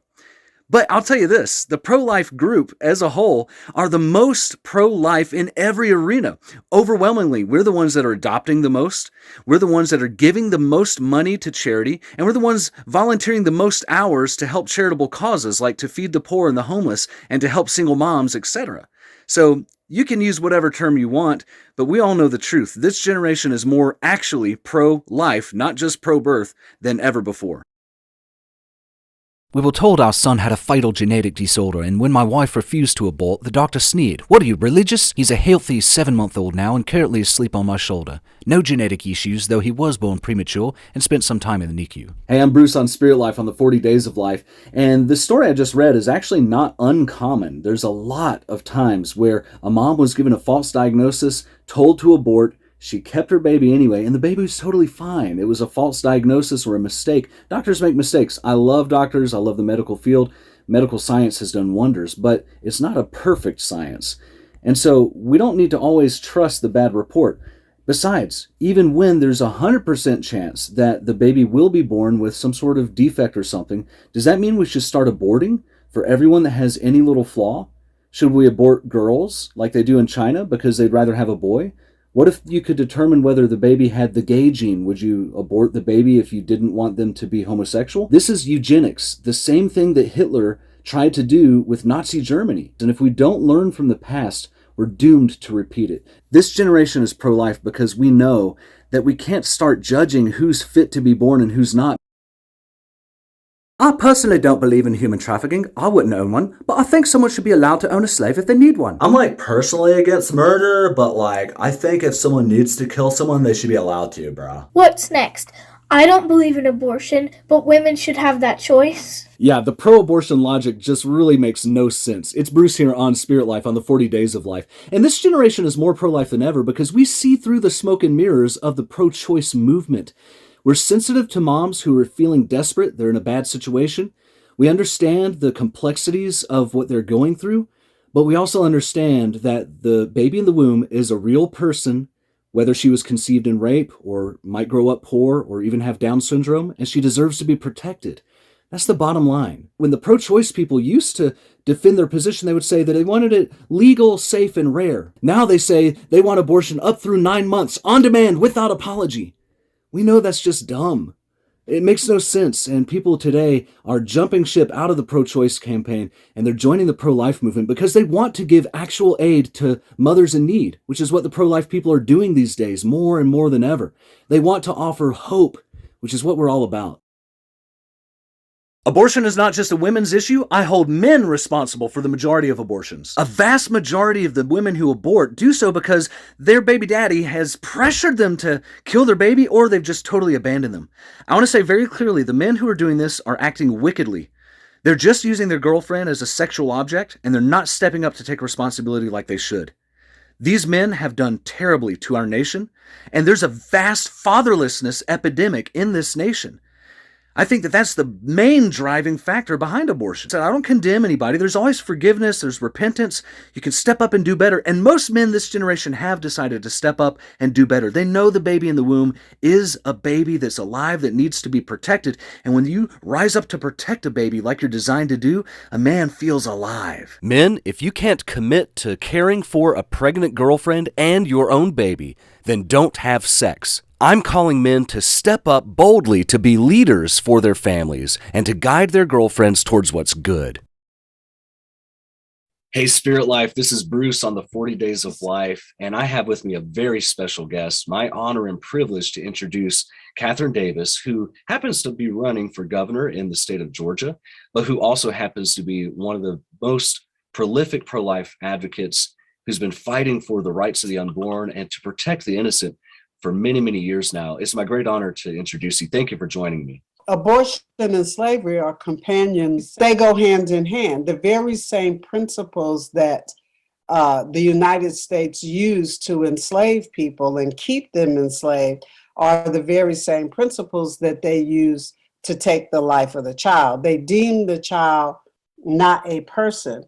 But I'll tell you this, the pro-life group as a whole are the most pro-life in every arena. Overwhelmingly, we're the ones that are adopting the most, we're the ones that are giving the most money to charity, and we're the ones volunteering the most hours to help charitable causes like to feed the poor and the homeless and to help single moms, etc. So you can use whatever term you want, but we all know the truth. This generation is more actually pro-life, not just pro-birth, than ever before. We were told our son had a fatal genetic disorder, and when my wife refused to abort, the doctor sneered. "What are you, religious?" He's a healthy 7-month-old now and currently asleep on my shoulder. No genetic issues, though he was born premature and spent some time in the NICU. Hey, I'm Bruce on Spirit Life on the 40 Days of Life, and the story I just read is actually not uncommon. There's a lot of times where a mom was given a false diagnosis, told to abort, she kept her baby anyway, and the baby was totally fine. It was a false diagnosis or a mistake. Doctors make mistakes. I love doctors. I love the medical field. Medical science has done wonders, but it's not a perfect science. And so we don't need to always trust the bad report. Besides, even when there's a 100% chance that the baby will be born with some sort of defect or something, does that mean we should start aborting for everyone that has any little flaw? Should we abort girls like they do in China because they'd rather have a boy? What if you could determine whether the baby had the gay gene? Would you abort the baby if you didn't want them to be homosexual? This is eugenics, the same thing that Hitler tried to do with Nazi Germany. And if we don't learn from the past, we're doomed to repeat it. This generation is pro-life because we know that we can't start judging who's fit to be born and who's not. I personally don't believe in human trafficking. I wouldn't own one, but I think someone should be allowed to own a slave if they need one. I'm personally against murder, but I think if someone needs to kill someone, they should be allowed to, bruh. What's next? I don't believe in abortion, but women should have that choice. Yeah, the pro-abortion logic just really makes no sense. It's Bruce here on Spirit Life on the 40 Days of Life. And this generation is more pro-life than ever because we see through the smoke and mirrors of the pro-choice movement. We're sensitive to moms who are feeling desperate, they're in a bad situation. We understand the complexities of what they're going through, but we also understand that the baby in the womb is a real person, whether she was conceived in rape or might grow up poor or even have Down syndrome, and she deserves to be protected. That's the bottom line. When the pro-choice people used to defend their position, they would say that they wanted it legal, safe, and rare. Now they say they want abortion up through 9 months, on demand, without apology. We know that's just dumb. It makes no sense, and people today are jumping ship out of the pro-choice campaign, and they're joining the pro-life movement because they want to give actual aid to mothers in need, which is what the pro-life people are doing these days more and more than ever. They want to offer hope, which is what we're all about. Abortion is not just a women's issue. I hold men responsible for the majority of abortions. A vast majority of the women who abort do so because their baby daddy has pressured them to kill their baby, or they've just totally abandoned them. I want to say very clearly, the men who are doing this are acting wickedly. They're just using their girlfriend as a sexual object, and they're not stepping up to take responsibility like they should. These men have done terribly to our nation, and there's a vast fatherlessness epidemic in this nation. I think that that's the main driving factor behind abortion. So I don't condemn anybody. There's always forgiveness. There's repentance. You can step up and do better. And most men this generation have decided to step up and do better. They know the baby in the womb is a baby that's alive, that needs to be protected. And when you rise up to protect a baby like you're designed to do, a man feels alive. Men, if you can't commit to caring for a pregnant girlfriend and your own baby, then don't have sex. I'm calling men to step up boldly to be leaders for their families and to guide their girlfriends towards what's good. Hey, Spirit Life, this is Bruce on the 40 Days of Life, and I have with me a very special guest, my honor and privilege to introduce Catherine Davis, who happens to be running for governor in the state of Georgia, but who also happens to be one of the most prolific pro-life advocates who's been fighting for the rights of the unborn and to protect the innocent for many, many years now. It's my great honor to introduce you. Thank you for joining me. Abortion and slavery are companions. They go hand in hand. The very same principles that the United States used to enslave people and keep them enslaved are the very same principles that they use to take the life of the child. They deem the child not a person.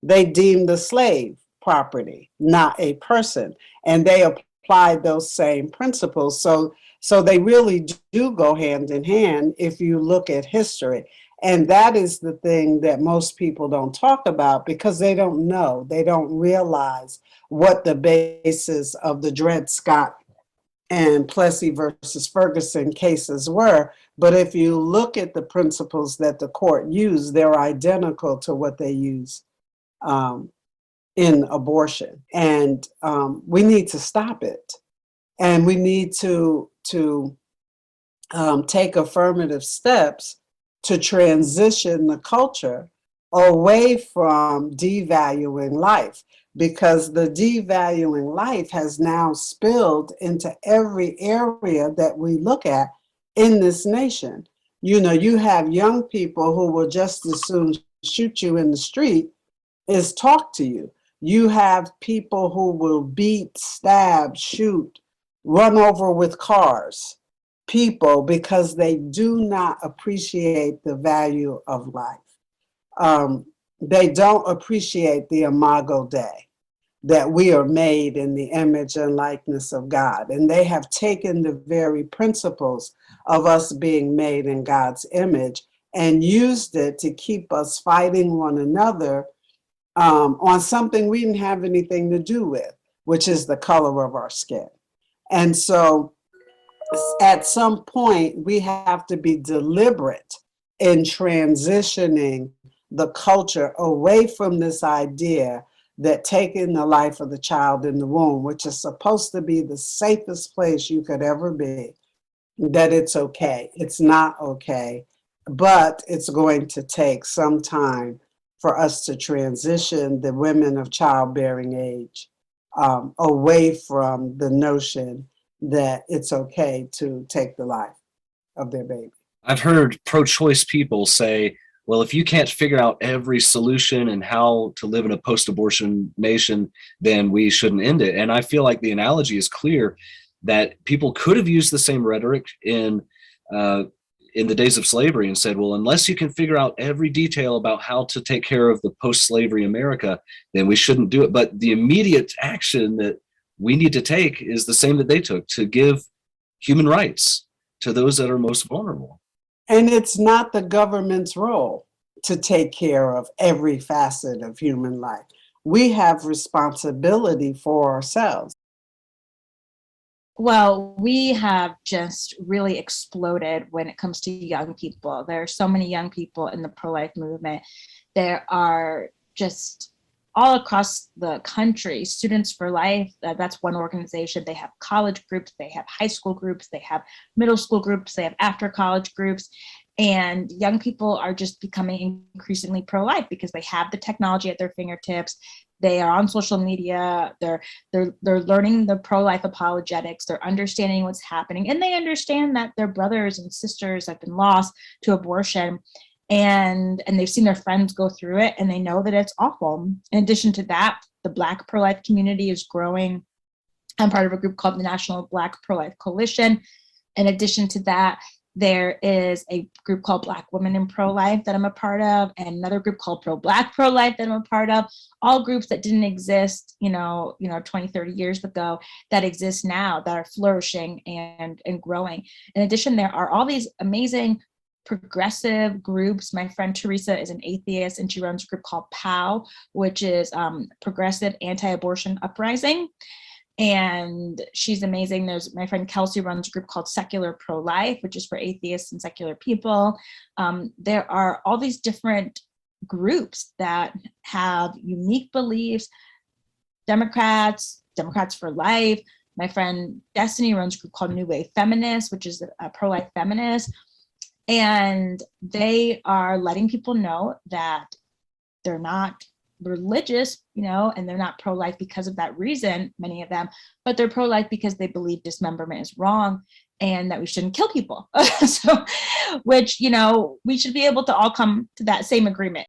They deem the slave property, not a person. And they apply those same principles. So they really do go hand in hand if you look at history. And that is the thing that most people don't talk about because they don't know. They don't realize what the basis of the Dred Scott and Plessy versus Ferguson cases were. But if you look at the principles that the court used, they're identical to what they use in abortion. And we need to stop it. And we need to take affirmative steps to transition the culture away from devaluing life, because the devaluing life has now spilled into every area that we look at in this nation. You know, you have young people who will just as soon shoot you in the street as talk to you. You have people who will beat, stab, shoot, run over with cars, people, because they do not appreciate the value of life. They don't appreciate the imago Dei, that we are made in the image and likeness of God. And they have taken the very principles of us being made in God's image and used it to keep us fighting one another on something we didn't have anything to do with, which is the color of our skin. And so at some point, we have to be deliberate in transitioning the culture away from this idea that taking the life of the child in the womb, which is supposed to be the safest place you could ever be, that it's okay. It's not okay, but it's going to take some time for us to transition the women of childbearing age away from the notion that it's okay to take the life. of their baby. I've heard pro-choice people say, well, if you can't figure out every solution and how to live in a post-abortion nation, then we shouldn't end it. And I feel like the analogy is clear that people could have used the same rhetoric in the days of slavery and said, well, unless you can figure out every detail about how to take care of the post-slavery America, then we shouldn't do it. But the immediate action that we need to take is the same that they took, to give human rights to those that are most vulnerable. And it's not the government's role to take care of every facet of human life. We have responsibility for ourselves. Well, we have just really exploded when it comes to young people. There are so many young people in the pro-life movement. There are just all across the country, Students for Life, that's one organization. They have college groups, they have high school groups, they have middle school groups, they have after college groups. And young people are just becoming increasingly pro-life because they have the technology at their fingertips. They are on social media. They're learning the pro-life apologetics. They're understanding what's happening, and they understand that their brothers and sisters have been lost to abortion, and they've seen their friends go through it, and they know that it's awful. In addition to that, the Black pro-life community is growing. I'm part of a group called the National Black Pro-Life Coalition. In addition to that, there is a group called Black Women in Pro-Life that I'm a part of, and another group called Pro-Black Pro-Life that I'm a part of. All groups that didn't exist, 20, 30 years ago, that exist now, that are flourishing and growing. In addition, there are all these amazing progressive groups. My friend Teresa is an atheist, and she runs a group called POW, which is Progressive Anti-Abortion Uprising. And she's amazing. There's my friend Kelsey runs a group called Secular Pro-Life, which is for atheists and secular people. There are all these different groups that have unique beliefs. Democrats for Life. My friend Destiny runs a group called New Wave Feminists, which is a pro-life feminist. And they are letting people know that they're not religious, and they're not pro-life because of that reason, many of them, but they're pro-life because they believe dismemberment is wrong and that we shouldn't kill people. So, which, we should be able to all come to that same agreement.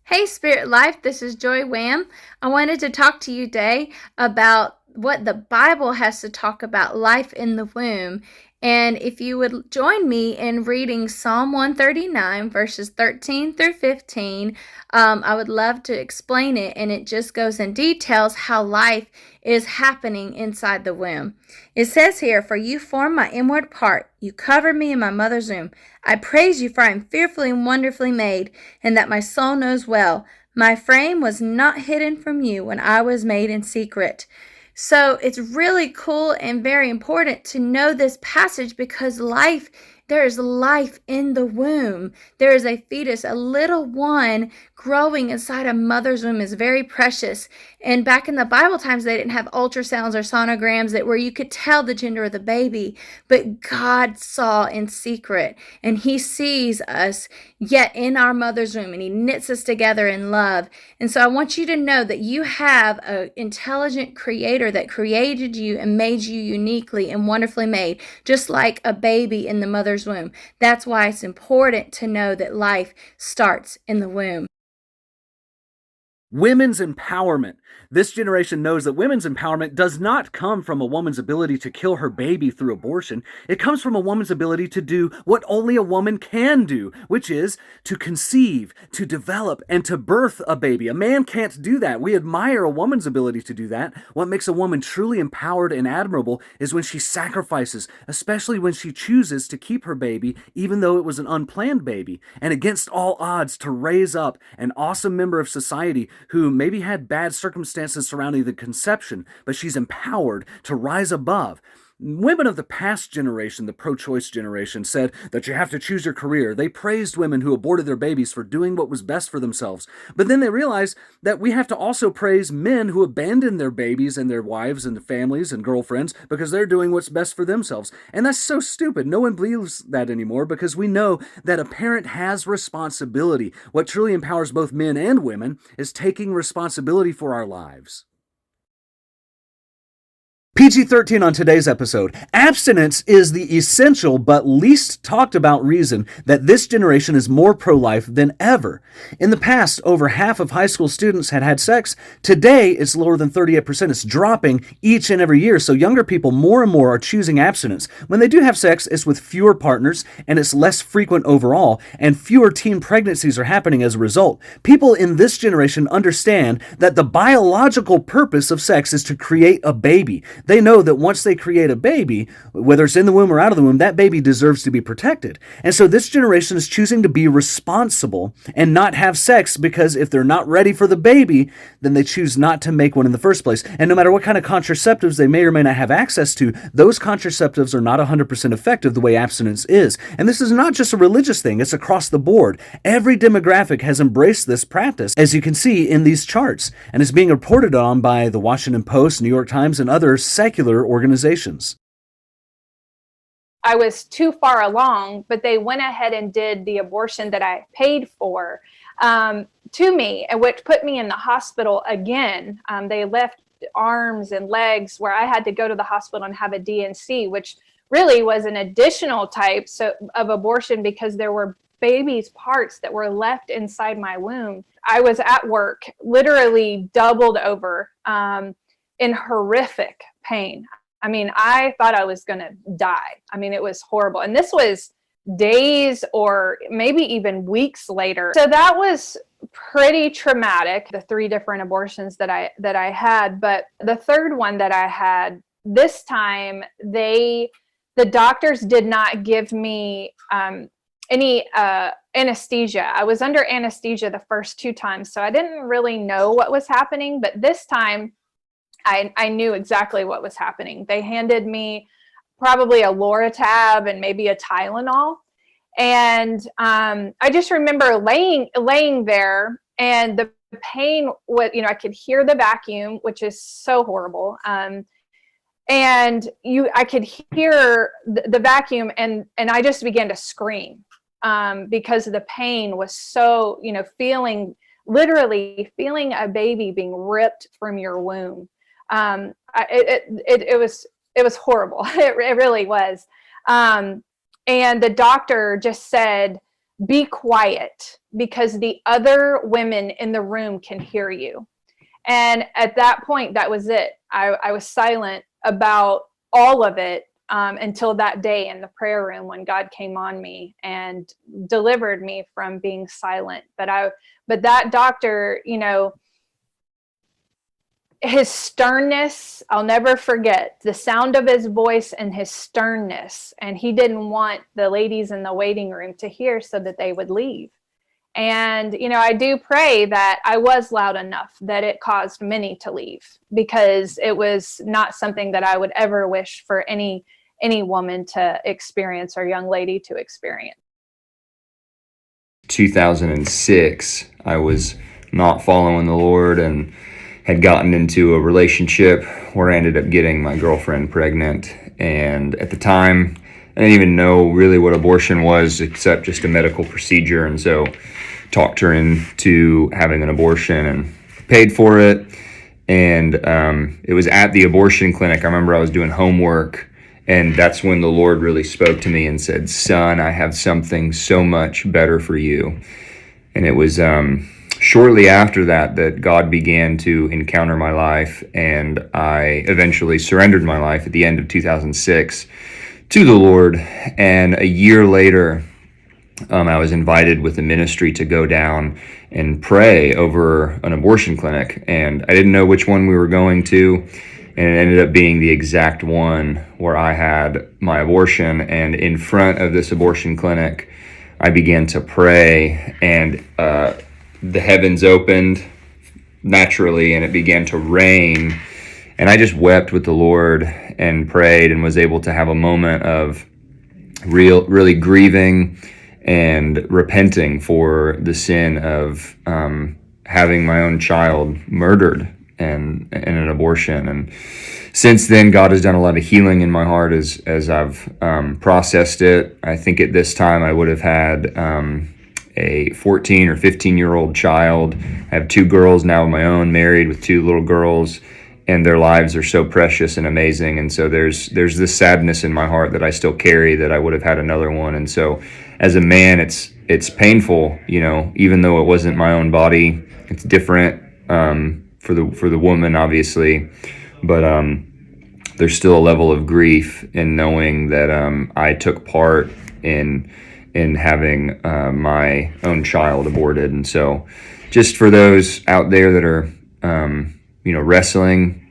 Hey, Spirit Life, this is Joy Wham. I wanted to talk to you today about what the Bible has to talk about life in the womb. And if you would join me in reading Psalm 139, verses 13 through 15, I would love to explain it. And it just goes in details how life is happening inside the womb. It says here, "For you formed my inward part. You covered me in my mother's womb. I praise you, for I am fearfully and wonderfully made, and that my soul knows well. My frame was not hidden from you when I was made in secret." So it's really cool and very important to know this passage because there is life in the womb. There is a fetus, a little one growing inside a mother's womb is very precious. And back in the Bible times, they didn't have ultrasounds or sonograms where you could tell the gender of the baby. But God saw in secret, and He sees us yet in our mother's womb, and He knits us together in love. And so I want you to know that you have an intelligent Creator that created you and made you uniquely and wonderfully made, just like a baby in the mother's womb. That's why it's important to know that life starts in the womb. Women's empowerment. This generation knows that women's empowerment does not come from a woman's ability to kill her baby through abortion. It comes from a woman's ability to do what only a woman can do, which is to conceive, to develop, and to birth a baby. A man can't do that. We admire a woman's ability to do that. What makes a woman truly empowered and admirable is when she sacrifices, especially when she chooses to keep her baby, even though it was an unplanned baby, and against all odds to raise up an awesome member of society who maybe had bad circumstances surrounding the conception, but she's empowered to rise above. Women of the past generation, the pro-choice generation, said that you have to choose your career. They praised women who aborted their babies for doing what was best for themselves. But then they realized that we have to also praise men who abandon their babies and their wives and their families and girlfriends because they're doing what's best for themselves. And that's so stupid. No one believes that anymore because we know that a parent has responsibility. What truly empowers both men and women is taking responsibility for our lives. PG-13 on today's episode. Abstinence is the essential but least talked about reason that this generation is more pro-life than ever. In the past, over half of high school students had had sex. Today, it's lower than 38%. It's dropping each and every year, so younger people more and more are choosing abstinence. When they do have sex, it's with fewer partners, and it's less frequent overall, and fewer teen pregnancies are happening as a result. People in this generation understand that the biological purpose of sex is to create a baby. They know that once they create a baby, whether it's in the womb or out of the womb, that baby deserves to be protected. And so this generation is choosing to be responsible and not have sex because if they're not ready for the baby, then they choose not to make one in the first place. And no matter what kind of contraceptives they may or may not have access to, those contraceptives are not 100% effective the way abstinence is. And this is not just a religious thing, it's across the board. Every demographic has embraced this practice, as you can see in these charts, and is being reported on by the Washington Post, New York Times, and other secular organizations. I was too far along, but they went ahead and did the abortion that I paid for to me, which put me in the hospital again. They left arms and legs where I had to go to the hospital and have a DNC, which really was an additional type of abortion because there were baby's parts that were left inside my womb. I was at work, literally doubled over in horrific pain. I mean, I thought I was going to die. I mean, it was horrible. And this was days or maybe even weeks later. So that was pretty traumatic, the 3 different abortions that I had. But the third one that I had, this time, the doctors did not give me any anesthesia. I was under anesthesia the first 2 times, so I didn't really know what was happening. But this time, I knew exactly what was happening. They handed me probably a Loratab and maybe a Tylenol. And I just remember laying there, and the pain was, I could hear the vacuum, which is so horrible. And I could hear the vacuum, and I just began to scream because the pain was so, literally feeling a baby being ripped from your womb. It was horrible. It really was. And the doctor just said, be quiet because the other women in the room can hear you. And at that point, that was it. I was silent about all of it until that day in the prayer room when God came on me and delivered me from being silent. But that doctor, his sternness, I'll never forget the sound of his voice and his sternness. And he didn't want the ladies in the waiting room to hear so that they would leave. And, I do pray that I was loud enough that it caused many to leave, because it was not something that I would ever wish for any woman to experience or young lady to experience. 2006, I was not following the Lord and had gotten into a relationship where I ended up getting my girlfriend pregnant. And at the time, I didn't even know really what abortion was except just a medical procedure. And so talked her into having an abortion and paid for it. And it was at the abortion clinic. I remember I was doing homework, and that's when the Lord really spoke to me and said, son, I have something so much better for you. And it was shortly after that God began to encounter my life, and I eventually surrendered my life at the end of 2006 to the Lord. And a year later, I was invited with the ministry to go down and pray over an abortion clinic, and I didn't know which one we were going to, and it ended up being the exact one where I had my abortion. And in front of this abortion clinic, I began to pray, and the heavens opened naturally, and it began to rain, and I just wept with the Lord and prayed and was able to have a moment of really grieving and repenting for the sin of having my own child murdered and an abortion. And since then, God has done a lot of healing in my heart as I've processed it. I think at this time I would have had a 14 or 15-year-old child. I have 2 girls now of my own, married with 2 little girls. and their lives are so precious and amazing. And so there's this sadness in my heart that I still carry, that I would have had another one. And so as a man, it's painful, even though it wasn't my own body. It's different for the woman, obviously, but there's still a level of grief in knowing that I took part in having my own child aborted. And so just for those out there that are wrestling,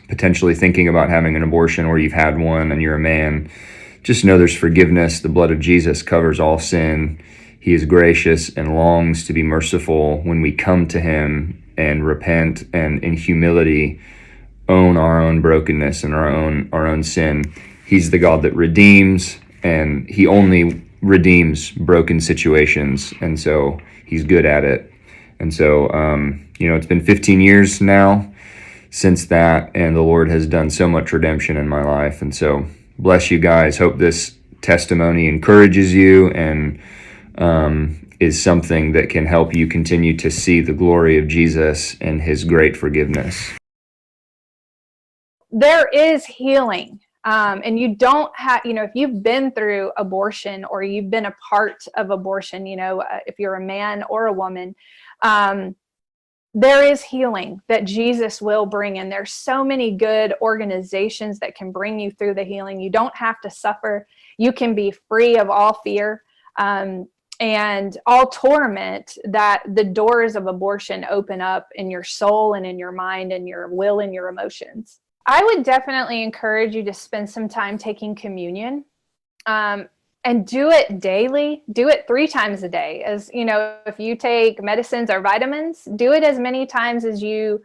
potentially thinking about having an abortion, or you've had one and you're a man, just know there's forgiveness. The blood of Jesus covers all sin. He is gracious and longs to be merciful when we come to him and repent and in humility own our own brokenness and our own sin. He's the God that redeems, and he only redeems broken situations, and so he's good at it. And so it's been 15 years now since that, and the Lord has done so much redemption in my life. And so bless you guys. Hope this testimony encourages you and is something that can help you continue to see the glory of Jesus and his great forgiveness. There is healing. And you don't have, if you've been through abortion or you've been a part of abortion, if you're a man or a woman, there is healing that Jesus will bring in. There's so many good organizations that can bring you through the healing. You don't have to suffer. You can be free of all fear and all torment that the doors of abortion open up in your soul and in your mind and your will and your emotions. I would definitely encourage you to spend some time taking communion. And do it daily. Do it 3 times a day. As if you take medicines or vitamins, do it as many times as you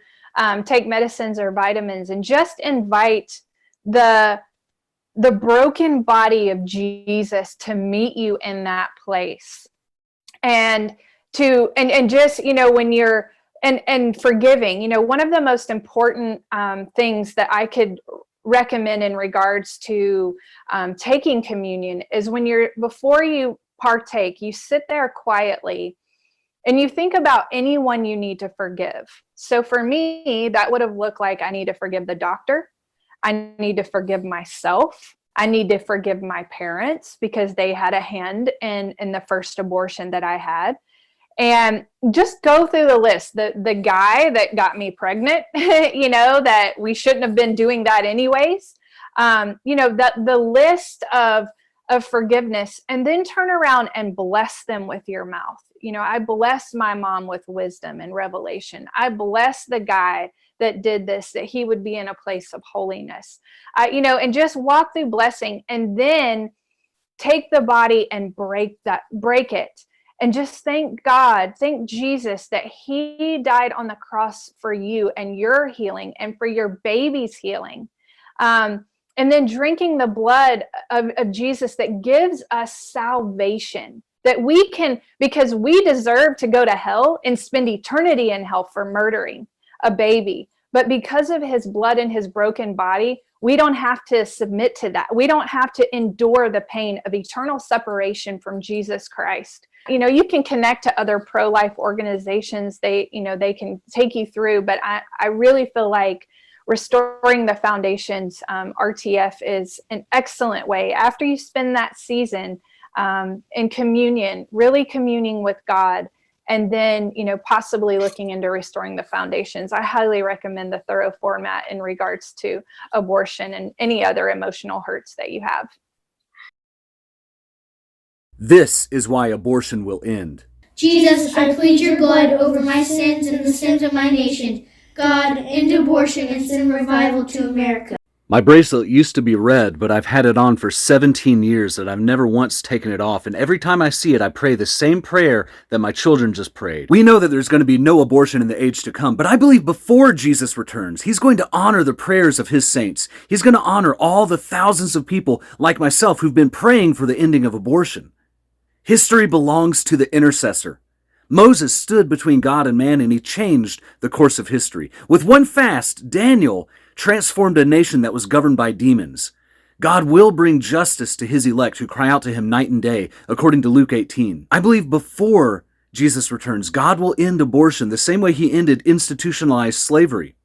take medicines or vitamins, and just invite the broken body of Jesus to meet you in that place. And just, when you're and forgiving, one of the most important things that I could recommend in regards to taking communion is before you partake, you sit there quietly and you think about anyone you need to forgive. So for me, that would have looked like I need to forgive the doctor. I need to forgive myself. I need to forgive my parents because they had a hand in the first abortion that I had. And just go through the list. The guy that got me pregnant, that we shouldn't have been doing that anyways. The list of forgiveness, and then turn around and bless them with your mouth. I bless my mom with wisdom and revelation. I bless the guy that did this, that he would be in a place of holiness. And just walk through blessing, and then take the body and break it. And just thank God, thank Jesus that he died on the cross for you and your healing and for your baby's healing. And then drinking the blood of Jesus that gives us salvation, that we can, because we deserve to go to hell and spend eternity in hell for murdering a baby. But because of his blood and his broken body, we don't have to submit to that. We don't have to endure the pain of eternal separation from Jesus Christ. You can connect to other pro-life organizations. They can take you through, but I really feel like Restoring the Foundations, RTF, is an excellent way after you spend that season in communion, really communing with God, and then, possibly looking into Restoring the Foundations. I highly recommend the thorough format in regards to abortion and any other emotional hurts that you have. This is why abortion will end. Jesus, I plead your blood over my sins and the sins of my nation. God, end abortion and send revival to America. My bracelet used to be red, but I've had it on for 17 years and I've never once taken it off. And every time I see it, I pray the same prayer that my children just prayed. We know that there's going to be no abortion in the age to come, but I believe before Jesus returns, he's going to honor the prayers of his saints. He's going to honor all the thousands of people like myself who've been praying for the ending of abortion. History belongs to the intercessor. Moses stood between God and man, and he changed the course of history. With one fast, Daniel transformed a nation that was governed by demons. God will bring justice to his elect who cry out to him night and day, according to Luke 18. I believe before Jesus returns, God will end abortion the same way he ended institutionalized slavery.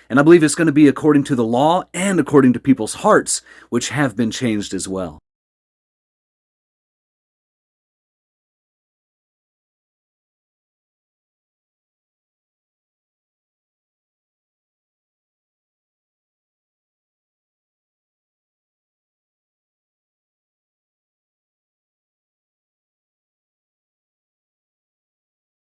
And I believe it's going to be according to the law and according to people's hearts, which have been changed as well.